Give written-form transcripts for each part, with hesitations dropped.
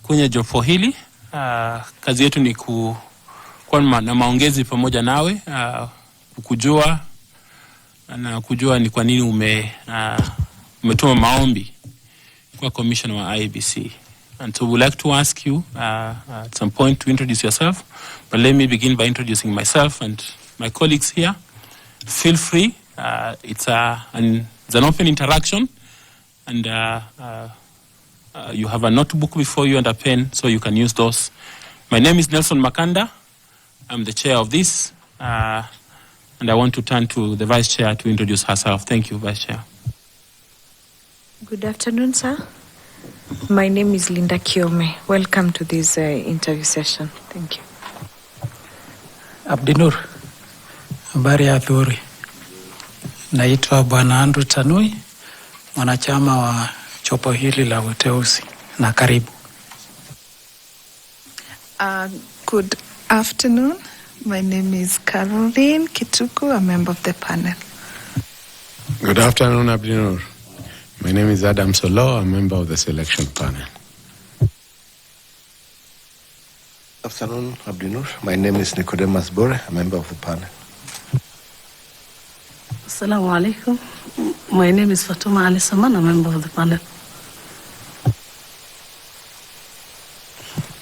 Kwenye jopo hili kazi yetu ni kuwa na maongezi pamoja nawe, kukujua na kujua ni kwa nini umetuma maombi kwa commissioner wa IEBC. And so we'd like to ask you at some point to introduce yourself, but let me begin by introducing myself and my colleagues here. Feel free, it's an open interaction, and you have a notebook before you and a pen, so you can use those. My name is Nelson Makanda. I'm the chair of this, and I want to turn to the vice chair to introduce herself. Thank you, vice chair. Good afternoon, sir. My name is Linda Kiome. Welcome to this interview session. Thank you. Abdinur, habari ya adhuhuri. Naitwa Bwana Andrew Tanui, mwanachama wa chopo hili la uteuzi, na karibu. Good afternoon. My name is Caroline Kituku, a member of the panel. Good afternoon, Abdinur. My name is Adam Solo, a member of the selection panel. Afternoon, Abdinur. My name is Nicodemus Bore, a member of the panel. Assalamu alaikum. My name is Fatuma Ali Saman, a member of the panel.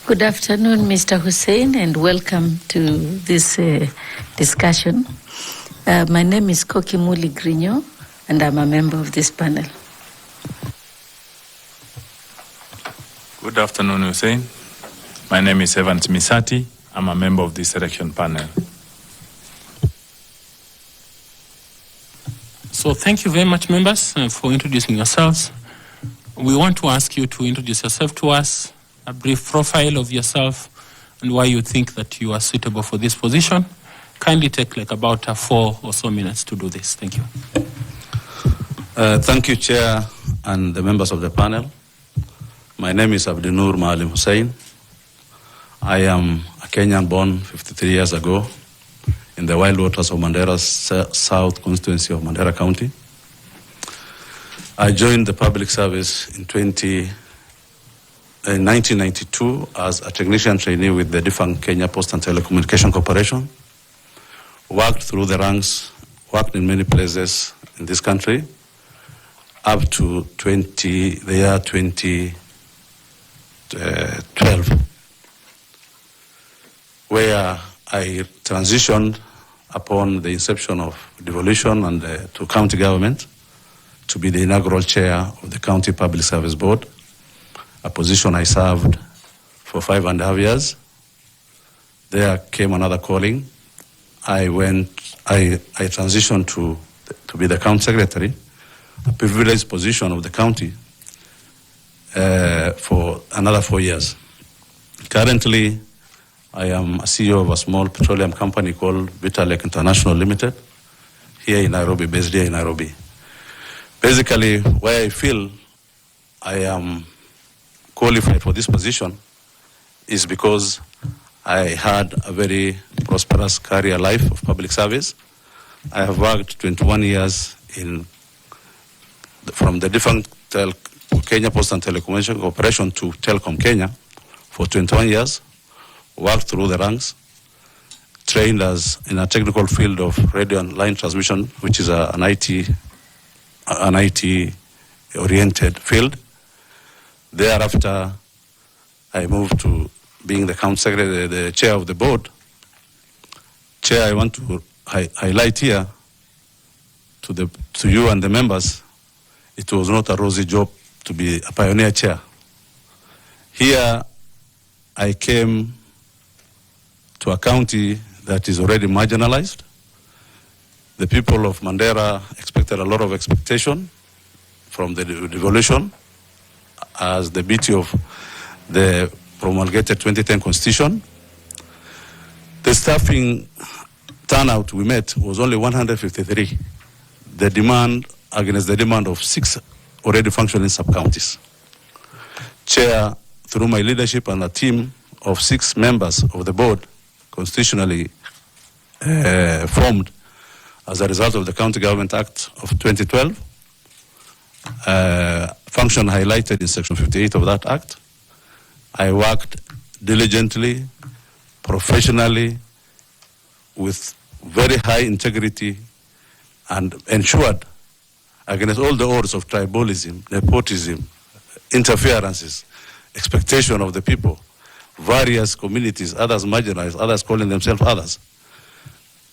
Good afternoon, Mr. Hussein, and welcome to this discussion. My name is Koki Muli Grigno, and I'm a member of this panel. Good afternoon, Hussein. My name is Evans Misati. I'm a member of this selection panel. So thank you very much, members, for introducing yourselves. We want to ask you to introduce yourself to us, a brief profile of yourself, and why you think that you are suitable for this position. Kindly take like about 4 or so minutes to do this. Thank you. Thank you, Chair, and the members of the panel. My name is Abdinur MAALIM HUSSEIN. I am a Kenyan born 53 years ago in the wild waters of Mandera's South constituency of Mandera County. I joined the public service in 1992 as a technician trainee with the defunct Kenya Post and Telecommunication Corporation. Worked through the ranks, worked in many places in this country, up to the year 2012, where I transitioned upon the inception of devolution and to county government to be the inaugural chair of the County Public Service Board, a position I served for 5.5 years. There came another calling. I transitioned to be the county secretary, a privileged position of the county, for another 4 years. Currently, I am a CEO of a small petroleum company called Bitter Lake International Limited, here in Nairobi, based here in Nairobi. Basically, where I feel I am qualified for this position is because I had a very prosperous career life of public service. I have worked 21 years from the defunct Kenya Post and Telecommunication Corporation to Telecom Kenya for 21 years, worked through the ranks, trained as in a technical field of radio and line transmission, which is an IT-oriented field. Thereafter, I moved to being the county secretary, the chair of the board. Chair, I want to highlight here to you and the members, it was not a rosy job to be a pioneer chair. Here, I came to a county that is already marginalized. The people of Mandera expected a lot of expectation from the devolution as the beauty of the promulgated 2010 Constitution. The staffing turnout we met was only 153. The demand against the demand of 6 already functioning sub-counties. Chair, through my leadership and a team of 6 members of the board, constitutionally formed as a result of the County Government Act of 2012, function highlighted in Section 58 of that Act, I worked diligently, professionally, with very high integrity, and ensured against all the odds of tribalism, nepotism, interferences, expectation of the people, various communities, others marginalized, others calling themselves others,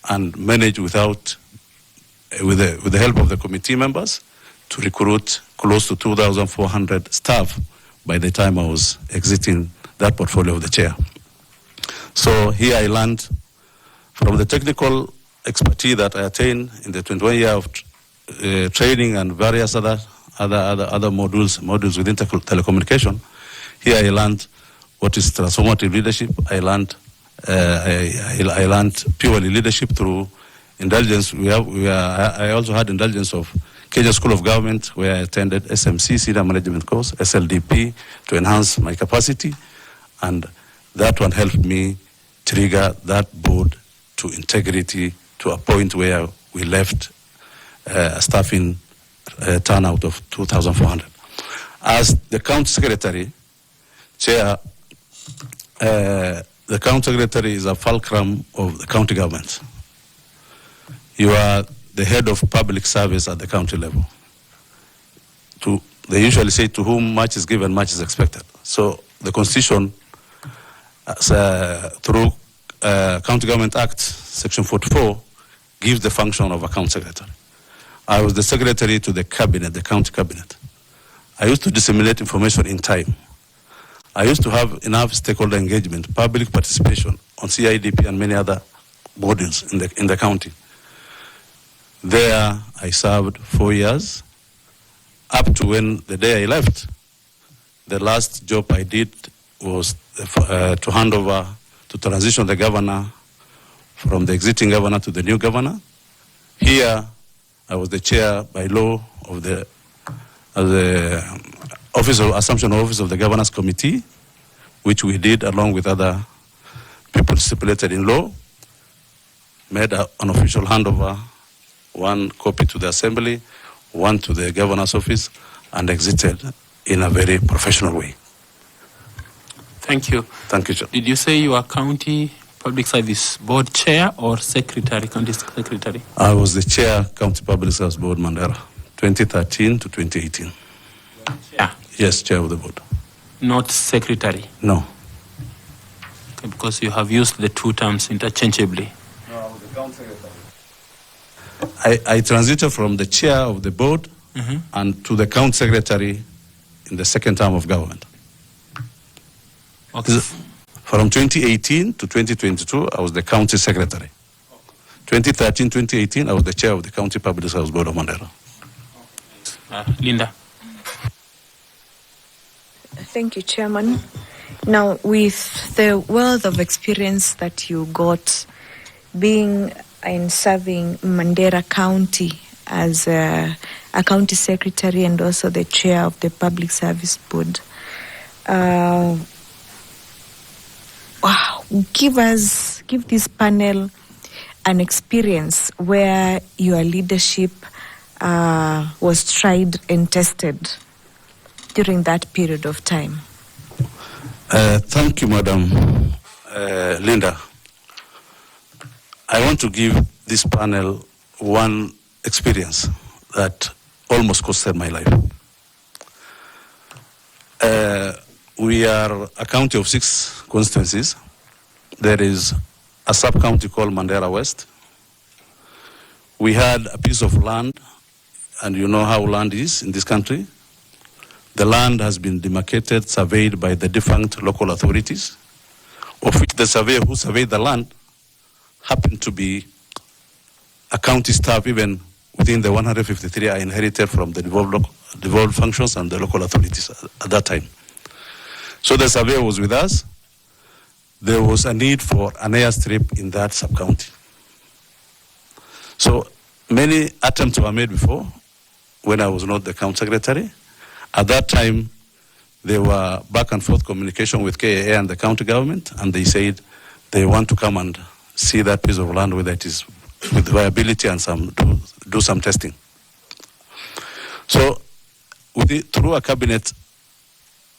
and managed with the help of the committee members to recruit close to 2,400 staff by the time I was exiting that portfolio of the chair. So here I learned from the technical expertise that I attained in the 21 year of training and various other modules within telecommunication. Here I learned what is transformative leadership. I learned purely leadership through indulgence. I also had indulgence of Kenya School of Government, where I attended SMC, Senior Management Course, SLDP, to enhance my capacity, and that one helped me trigger that board to integrity to a point where we left a staffing turnout of 2,400. As the county secretary, chair, the county secretary is a fulcrum of the county government. You are the head of public service at the county level. They usually say, to whom much is given, much is expected. So the Constitution, through County Government Act, Section 44, gives the function of a county secretary. I was the secretary to the cabinet, the county cabinet. I used to disseminate information in time. I used to have enough stakeholder engagement, public participation on CIDP and many other modules in the county. There, I served 4 years, up to when the day I left. The last job I did was to hand over, to transition the governor from the existing governor to the new governor. Here, I was the chair by law of the Assumption Office of the Governors Committee, which we did along with other people stipulated in law, made an official handover, one copy to the assembly, one to the governor's office, and exited in a very professional way. Thank you. Thank you, John. Did you say you are county public service board chair or secretary, county secretary? I was the chair, County Public Service Board, Mandera, 2013 to 2018. Yeah. Yes, chair of the board. Not secretary? No. Okay, because you have used the two terms interchangeably. No, I was the county secretary. I transited from the chair of the board and to the county secretary in the second term of government. Okay. From 2018 to 2022, I was the county secretary. 2013, 2018, I was the chair of the County Public Service Board of Mandera. Linda. Thank you, Chairman. Now, with the wealth of experience that you got being and serving Mandera County as a county secretary and also the chair of the Public Service Board, give this panel an experience where your leadership was tried and tested during that period of time. Thank you, Madam Linda. I want to give this panel one experience that almost costed my life. We are a county of 6 constituencies. There is a sub-county called Mandera West. We had a piece of land, and you know how land is in this country. The land has been demarcated, surveyed by the defunct local authorities, of which the surveyor who surveyed the land happened to be a county staff, even within the 153 I inherited from the devolved functions and the local authorities at that time. So the surveyor was with us. There was a need for an airstrip in that sub-county. So many attempts were made before, when I was not the county secretary. At that time, there were back and forth communication with KAA and the county government, and they said they want to come and see that piece of land, whether it is with viability and do some testing. So through a cabinet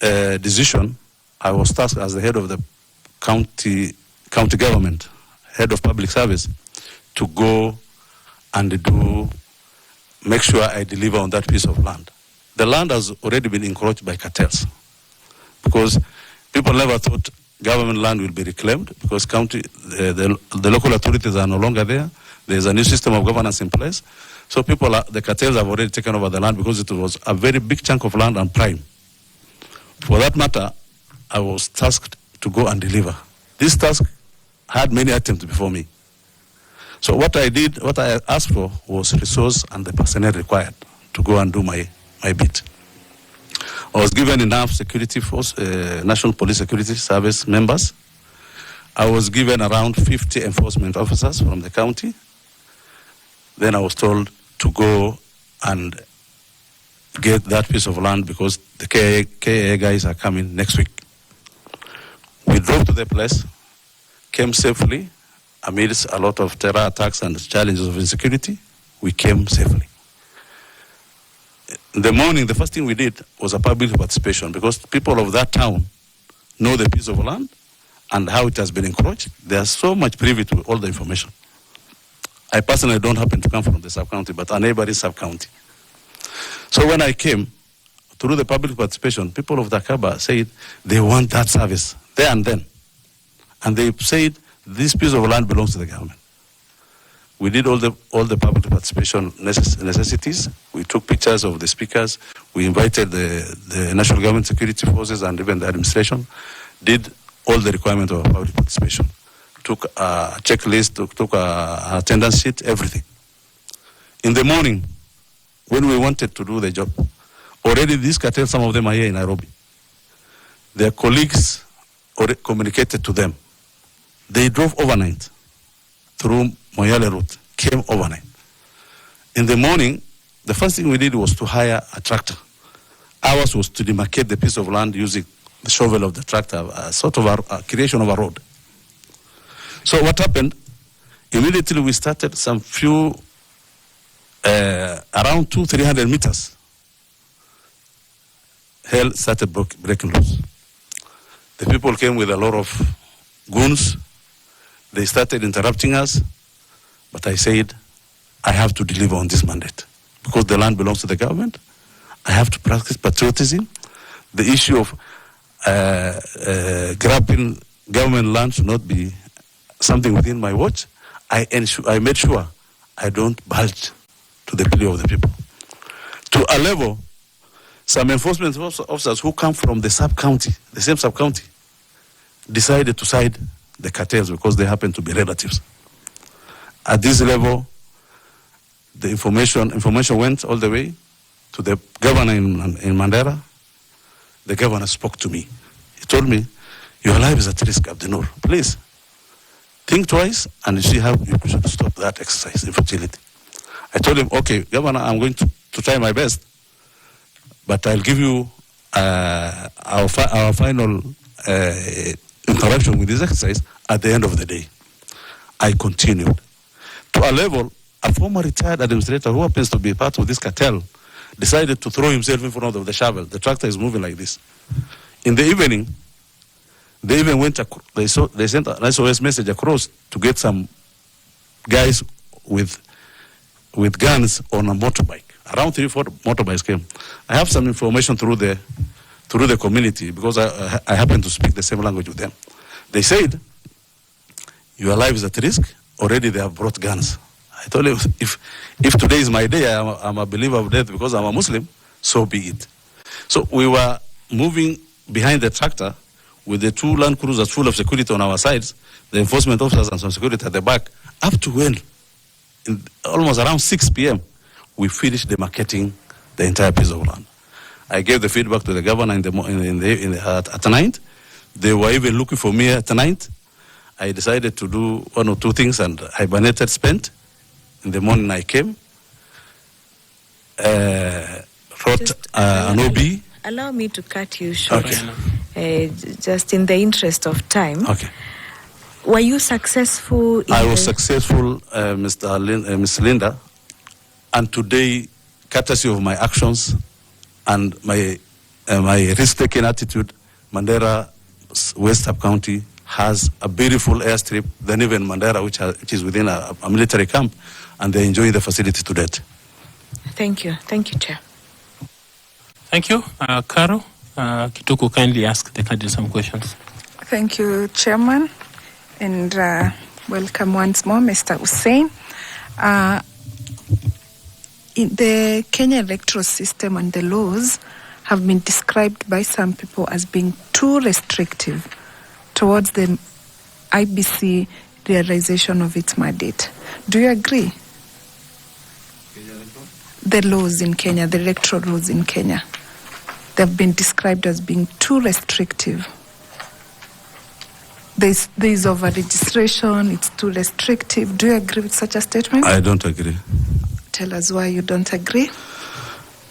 decision, I was tasked as the head of the county government, head of public service, to go and make sure I deliver on that piece of land. The land has already been encroached by cartels, because people never thought government land will be reclaimed, because the local authorities are no longer there. There's a new system of governance in place. So the cartels have already taken over the land, because it was a very big chunk of land and prime. For that matter, I was tasked to go and deliver. This task had many attempts before me. So what I asked for was resource and the personnel required to go and do my bit. I was given enough security force, National Police Security Service members. I was given around 50 enforcement officers from the county. Then I was told to go and get that piece of land, because the KA guys are coming next week. We drove to the place, came safely amidst a lot of terror attacks and challenges of insecurity. We came safely. In the morning, the first thing we did was a public participation, because people of that town know the piece of land and how it has been encroached. They are so much privy to all the information. I personally don't happen to come from the sub-county, but a neighboring sub-county. So when I came, through the public participation, people of Dakaba said they want that service there and then. And they said this piece of land belongs to the government. We did all the public participation necessities. We took pictures of the speakers. We invited the National Government Security Forces and even the administration, did all the requirements of public participation. Took a checklist, took a attendance sheet, everything. In the morning, when we wanted to do the job, already these cartels, some of them are here in Nairobi. Their colleagues already communicated to them. They drove overnight through Moyale route, came overnight. In the morning, the first thing we did was to hire a tractor. Ours was to demarcate the piece of land using the shovel of the tractor, a sort of a creation of a road. So what happened, immediately we started some few, around 200-300 meters. Hell started breaking loose. The people came with a lot of goons. They started interrupting us, but I said, I have to deliver on this mandate, because the land belongs to the government. I have to practice patriotism. The issue of grabbing government land should not be something within my watch. I made sure I don't budge to the plea of the people. To a level, some enforcement officers who come from the sub-county, the same sub-county, decided to side the cartels because they happen to be relatives. At this level, the information went all the way to the governor in Mandera. The governor spoke to me. He told me, your life is at risk, Abdinur. Please, think twice and see how you should stop that exercise, infertility. I told him, okay, Governor, I'm going to try my best, but I'll give you our final interaction with this exercise at the end of the day. I continued. To a level, a former retired administrator who happens to be part of this cartel decided to throw himself in front of the shovel. The tractor is moving like this. In the evening, they even went, they sent an SOS message across to get some guys with guns on a motorbike. Around 3-4 motorbikes came. I have some information through the community because I happen to speak the same language with them. They said, your life is at risk. Already they have brought guns. I told him, if today is my day, I'm a believer of death because I'm a Muslim, so be it. So we were moving behind the tractor with the 2 Land Cruisers full of security on our sides, the enforcement officers and some security at the back, up to when, almost around 6 p.m., we finished demarcating the entire piece of land. I gave the feedback to the governor at night. They were even looking for me at night. I decided to do 1 or 2 things and hibernated, spent. In the morning I came, wrote an OB. Allow me to cut you short, okay. Just in the interest of time. Okay. Were you successful? I was successful, Ms. Linda, and today, courtesy of my actions and my risk-taking attitude, Mandera West Sub-County has a beautiful airstrip than even Mandera, which is within a military camp, and they enjoy the facility to date. Thank you. Thank you, Chair. Thank you. Karo, Kituku, kindly ask the candidate some questions. Thank you, Chairman, and welcome once more, Mr. Hussein. In the Kenya electoral system and the laws have been described by some people as being too restrictive towards the IEBC realization of its mandate. Do you agree? The laws in Kenya, the electoral laws in Kenya, they've been described as being too restrictive. There's over-registration, it's too restrictive. Do you agree with such a statement? I don't agree. Tell us why you don't agree.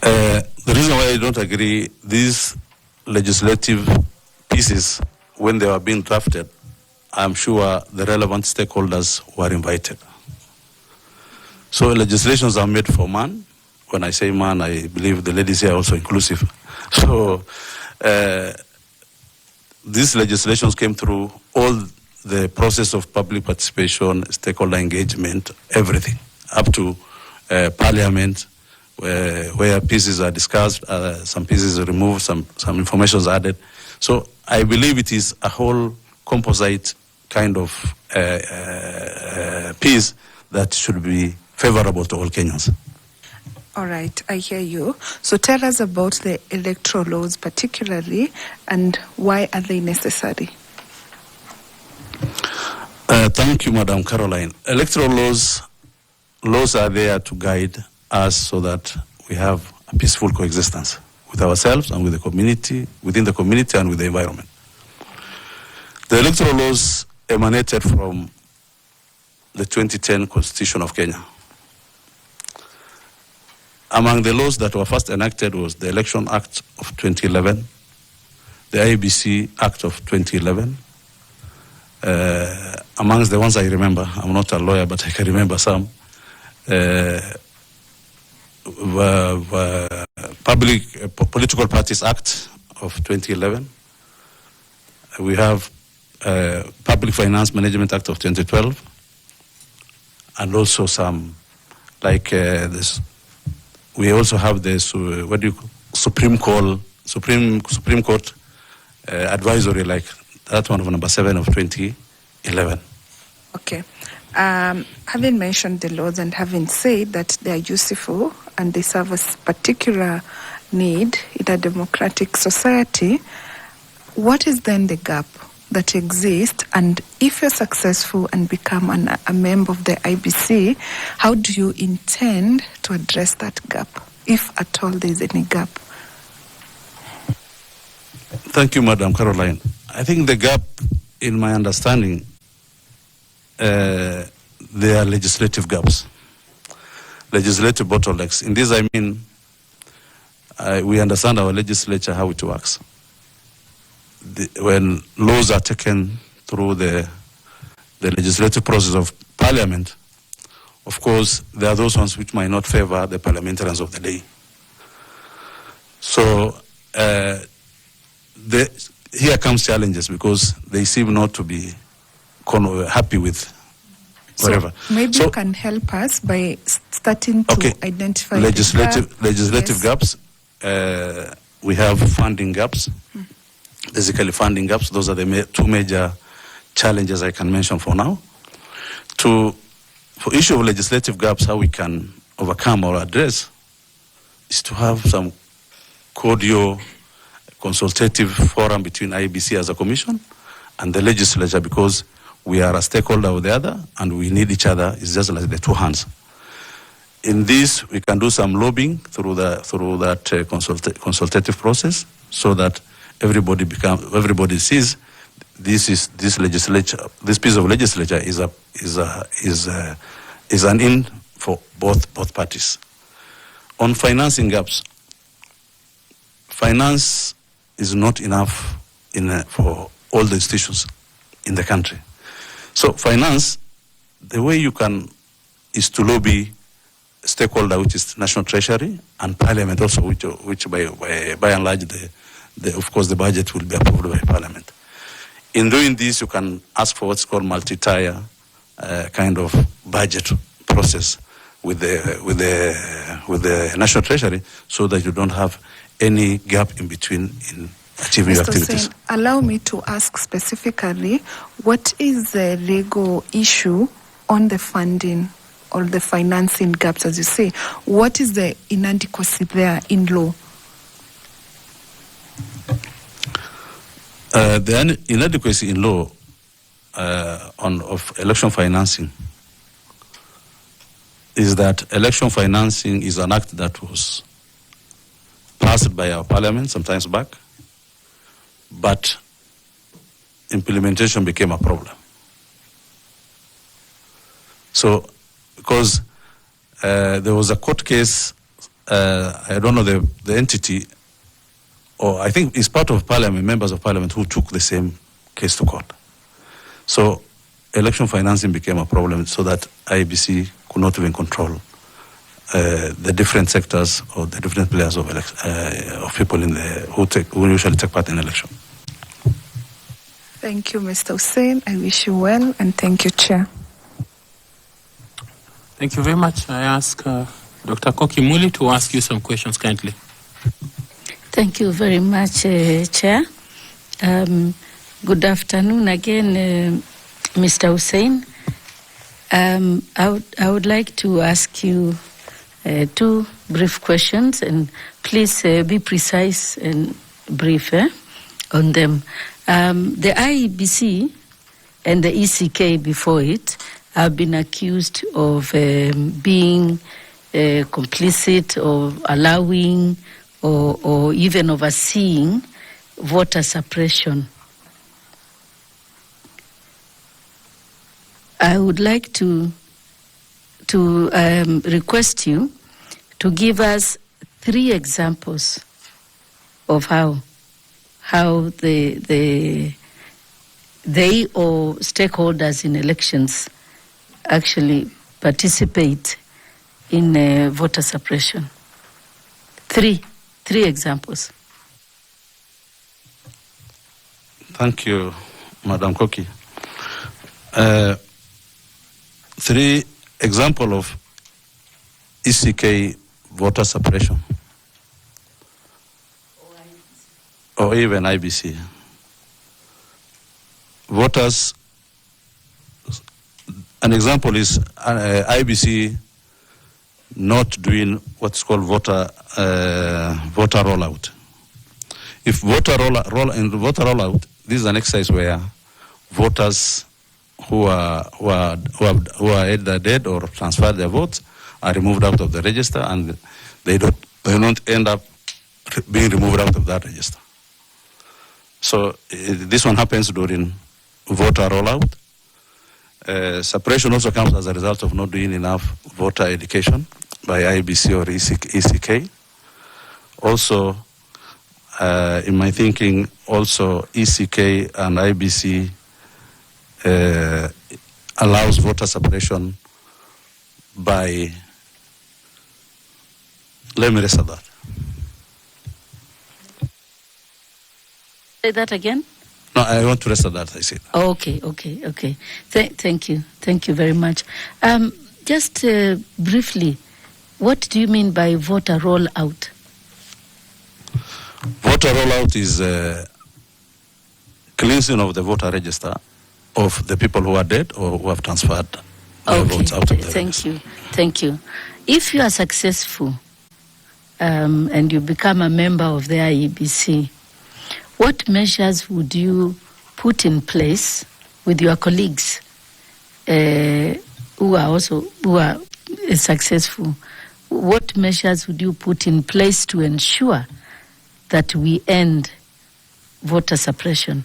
The reason why I don't agree, these legislative pieces, when they were being drafted, I'm sure the relevant stakeholders were invited. So legislations are made for man. When I say man, I believe the ladies here are also inclusive. So these legislations came through all the process of public participation, stakeholder engagement, everything, up to parliament, where pieces are discussed, some pieces are removed, some information is added. So I believe it is a whole composite kind of piece that should be favorable to all Kenyans. All right, I hear you. So tell us about the electoral laws particularly, and why are they necessary? Thank you, Madam Caroline. Electoral laws are there to guide us so that we have a peaceful coexistence with ourselves and with the community, within the community and with the environment. The electoral laws emanated from the 2010 Constitution of Kenya. Among the laws that were first enacted was the Election Act of 2011, the IEBC Act of 2011. Amongst the ones I remember, I'm not a lawyer, but I can remember some. Political Parties Act of 2011. We have Public Finance Management Act of 2012, and also some like this. We also have this Supreme Court advisory, like that one of number 7 of 2011. Okay. Having mentioned the laws and having said that they are useful and they serve a particular need in a democratic society, what is then the gap that exists? And if you're successful and become a member of the IEBC, how do you intend to address that gap, if at all there is any gap? Thank you, Madam Caroline. I think the gap, in my understanding, there are legislative gaps, legislative bottlenecks. In this, I mean, we understand our legislature, how it works. When laws are taken through the legislative process of parliament, of course, there are those ones which might not favor the parliamentarians of the day. So here comes challenges because they seem not to be happy with whatever. So maybe you can help us by starting to identify legislative gaps. We have funding gaps. Basically, funding gaps. Those are the two major challenges I can mention for now. For issue of legislative gaps, how we can overcome or address is to have some cordial consultative forum between IEBC as a commission and the legislature, because we are a stakeholder of the other and we need each other. It's just like the two hands. In this, we can do some lobbying through that consultative process, so that everybody sees this piece of legislature is an in for both parties. On financing gaps, finance is not enough for all the institutions in the country. So finance, the way you can is to lobby stakeholder, which is National Treasury, and Parliament also, which by and large, of course, the budget will be approved by Parliament. In doing this, you can ask for what's called multi-tier kind of budget process with the National Treasury, so that you don't have any gap in between in achieving your activities. Hussein, allow me to ask specifically, what is the legal issue on the funding or the financing gaps, as you say? What is the inadequacy there in law? The inadequacy in law of election financing is that election financing is an act that was passed by our parliament sometimes back, but implementation became a problem. So, because there was a court case, I don't know the entity, or I think it's part of parliament, members of parliament who took the same case to court. So election financing became a problem, so that IEBC could not even control the different sectors or the different players of people who usually take part in election. Thank you, Mr. Hussein. I wish you well, and thank you, Chair. Thank you very much. I ask Dr. Koki Muli to ask you some questions kindly. Thank you very much, Chair. Good afternoon again, Mr. Hussein. I would like to ask you two brief questions, and please be precise and brief on them. The IEBC and the ECK before it have been accused of being complicit or allowing or even overseeing voter suppression. I would like to request you to give us 3 examples of how they or stakeholders in elections actually participate in voter suppression. 3 examples. Thank you, Madam Koki. 3 examples of ECK voter suppression, or even IBC. Voters, an example is IBC not doing what's called voter rollout. If voter rollout, this is an exercise where voters who are either dead or transferred their votes are removed out of the register, and they don't end up being removed out of that register. So this one happens during voter rollout. Suppression also comes as a result of not doing enough voter education by IEBC or ECK. Also, in my thinking, also ECK and IEBC allows voter suppression by, let me rest at that. Say that again? No, I want to rest at that, I said. Oh, okay. Thank you very much. Just briefly, what do you mean by voter rollout? Voter rollout is cleansing of the voter register of the people who are dead or who have transferred their votes out of the register. Thank you. If you are successful and you become a member of the IEBC, what measures would you put in place with your colleagues who are successful? What measures would you put in place to ensure that we end voter suppression?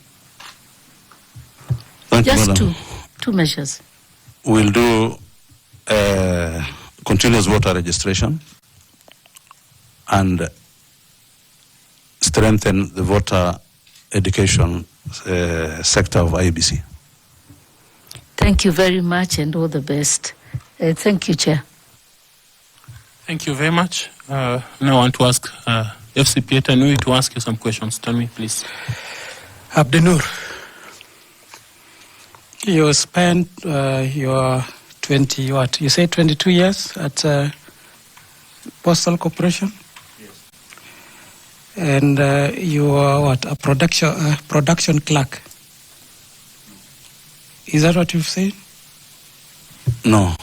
Thank you, Just Madam. two measures. We'll do continuous voter registration and strengthen the voter education sector of IEBC. Thank you very much and all the best. Thank you, Chair. Thank you very much. Now I want to ask FCPA Tanui to ask you some questions. Tell me, please. Abdenur, You spent your 22 years at Postal Corporation? Yes. And you are a production clerk? Is that what you've said? No.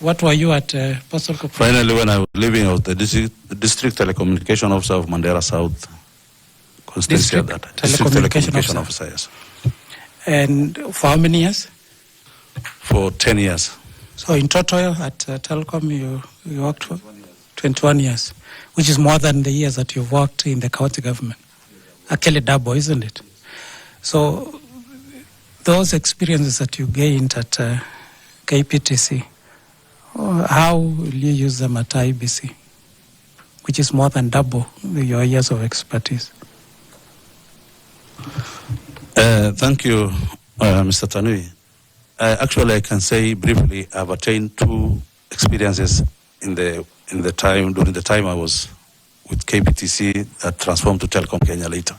What were you at Postal Corporation? Finally, when I was leaving, I was the district telecommunication officer of Mandera South constituency at that time. District telecommunication officer, yes. And for how many years? For 10 years. So in total at Telecom, you worked for 21 years, which is more than the years that you've worked in the county government. Actually double, isn't it? So those experiences that you gained at KPTC, how will you use them at IEBC, which is more than double your years of expertise? Thank you, Mr. Tanui. Actually, I can say briefly, I've attained 2 experiences during the time I was with KPTC that transformed to Telecom Kenya later.